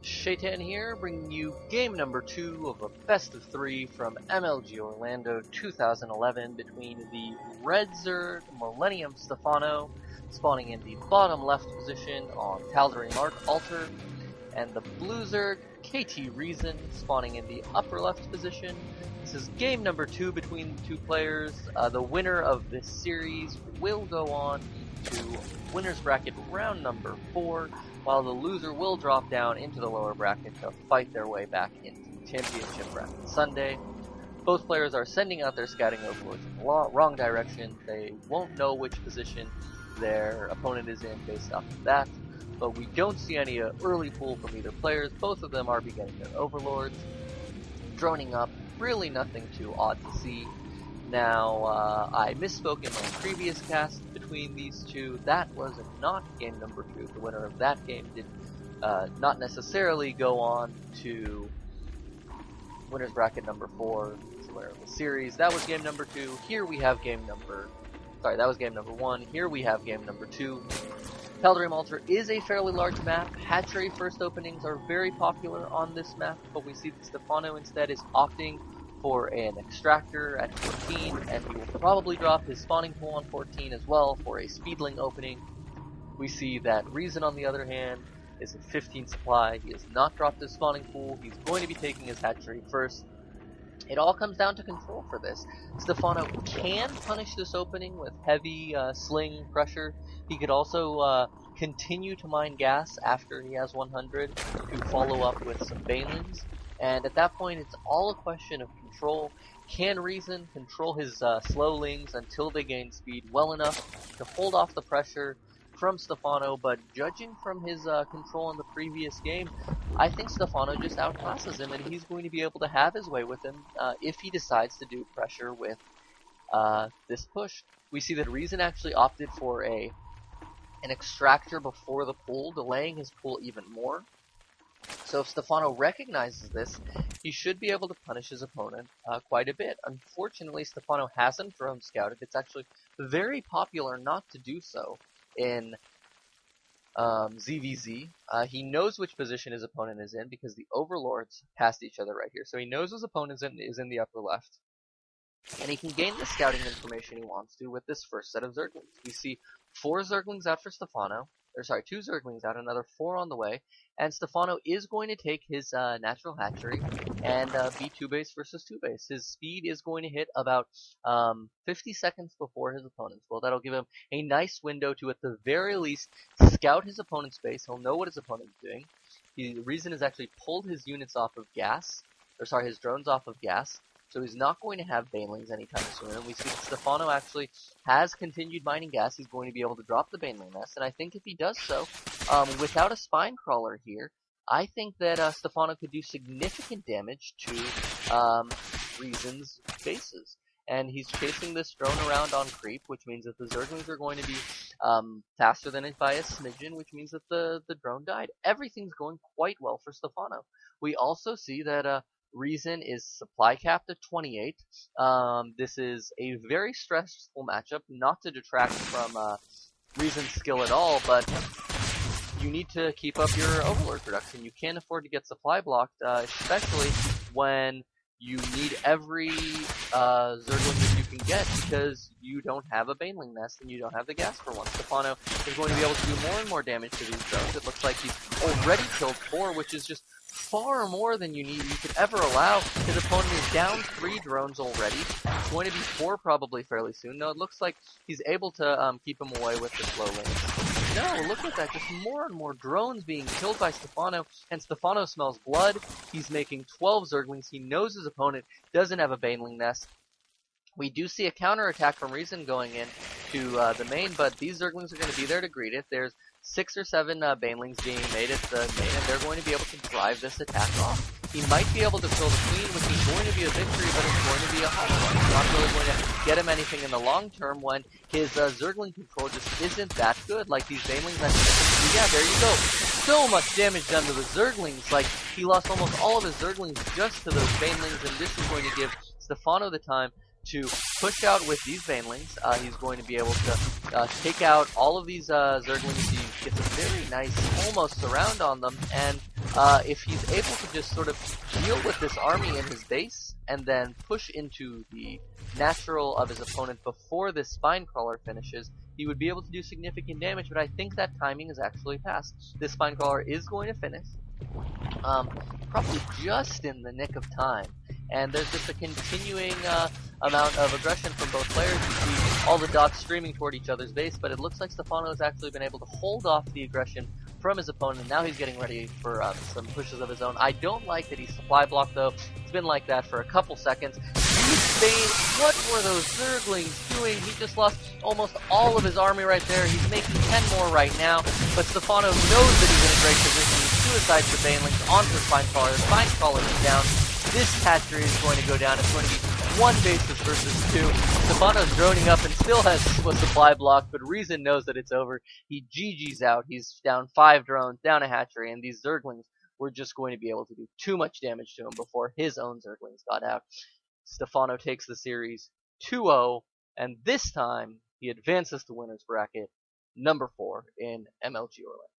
Shaitan here, bringing you game number 2 of a best of 3 from MLGOrlando 2011 between the Red Zerg Millennium Stephano, spawning in the bottom left position on Tal'Darim Altar, and the Blue Zerg KT Reason, spawning in the upper left position. This is game number 2 between the two players. The winner of this series will go on to winner's bracket round number 4, while the loser will drop down into the lower bracket to fight their way back into championship bracket Sunday. Both players are sending out their scouting overlords in the wrong direction. They won't know which position their opponent is in based off of that, but we don't see any early pull from either players. Both of them are beginning their overlords, droning up, really nothing too odd to see. Now, I misspoke in my previous cast between these two. That was not game number 2. The winner of that game did not necessarily go on to winner's bracket number 4, the winner of the series. That was game number 2. Here we have game number... Sorry, that was game number 1. Here we have game number 2. Tal'Darim Altar is a fairly large map. Hatchery first openings are very popular on this map, but we see that Stephano instead is opting for an extractor at 14, and he will probably drop his spawning pool on 14 as well for a speedling opening. We see that Reason, on the other hand, is at 15 supply. He has not dropped his spawning pool. He's going to be taking his hatchery first. It all comes down to control for this. Stephano can punish this opening with heavy sling pressure. He could also continue to mine gas after he has 100 to follow up with some banelings. And at that point, it's all a question of control. Can Reason control his slowlings until they gain speed well enough to hold off the pressure from Stephano? But judging from his control in the previous game, I think Stephano just outclasses him, and he's going to be able to have his way with him if he decides to do pressure with this push. We see that Reason actually opted for an extractor before the pool, delaying his pool even more. So if Stephano recognizes this, he should be able to punish his opponent quite a bit. Unfortunately, Stephano hasn't drone scouted. It's actually very popular not to do so in ZvZ. He knows which position his opponent is in because the overlords passed each other right here. So he knows his opponent is in the upper left. And he can gain the scouting information he wants to with this first set of Zerglings. We see 4 Zerglings out for Stephano. 2 Zerglings out, another 4 on the way, and Stephano is going to take his natural hatchery and be 2-base versus 2-base. His speed is going to hit about 50 seconds before his opponent's. Well, that'll give him a nice window to, at the very least, scout his opponent's base. He'll know what his opponent's doing. The Reason is actually pulled his units off of gas, his drones off of gas. So he's not going to have banelings anytime soon. And we see that Stephano actually has continued mining gas. He's going to be able to drop the baneling nest. And I think if he does so, without a spine crawler here, I think that Stephano could do significant damage to Reason's bases. And he's chasing this drone around on creep, which means that the Zerglings are going to be faster than it by a smidgen, which means that the drone died. Everything's going quite well for Stephano. We also see that Reason is supply capped at 28. This is a very stressful matchup, not to detract from Reason's skill at all, but you need to keep up your overlord production. You can't afford to get supply blocked, especially when you need every Zergling that you can get because you don't have a baneling nest and you don't have the gas for one. Stephano is going to be able to do more and more damage to these drones. It looks like he's already killed 4, which is just far more than you could ever allow. His opponent is down 3 drones already. It's going to be 4 probably fairly soon. No, it looks like he's able to keep him away with the slow lanes. No, look at that. Just more and more drones being killed by Stephano, and Stephano smells blood. He's making 12 Zerglings. He knows his opponent doesn't have a baneling nest. We do see a counterattack from Reason going in to the main, but these Zerglings are going to be there to greet it. There's 6 or 7 banelings being made at the main, and they're going to be able to drive this attack off. He might be able to kill the queen, which is going to be a victory, but it's going to be a hollow one. It's not really going to get him anything in the long term when his Zergling control just isn't that good. Like these banelings, yeah, there you go. So much damage done to the Zerglings. Like, he lost almost all of his Zerglings just to those banelings, and this is going to give Stephano the time to push out with these banelings. He's going to be able to take out all of these Zerglings. He gets a very nice almost surround on them, and if he's able to just sort of deal with this army in his base and then push into the natural of his opponent before this spine crawler finishes, he would be able to do significant damage, but I think that timing is actually past. This spine crawler is going to finish, probably just in the nick of time. And there's just a continuing amount of aggression from both players. You see all the dots streaming toward each other's base, but it looks like Stephano has actually been able to hold off the aggression from his opponent, and now he's getting ready for some pushes of his own. I don't like that he's supply blocked, though. It's been like that for a couple seconds. What were those Zerglings doing? He just lost almost all of his army right there. He's making 10 more right now, but Stephano knows that he's in a great position. He suicides the Banelings onto the Spine Crawler. The Spine Crawler is down. This hatchery is going to go down. It's going to be one basis versus two. Stephano's droning up and still has a supply block, but Reason knows that it's over. He GG's out. He's down 5 drones, down a hatchery, and these Zerglings were just going to be able to do too much damage to him before his own Zerglings got out. Stephano takes the series 2-0, and this time he advances to winner's bracket, number 4 in MLGOrlando.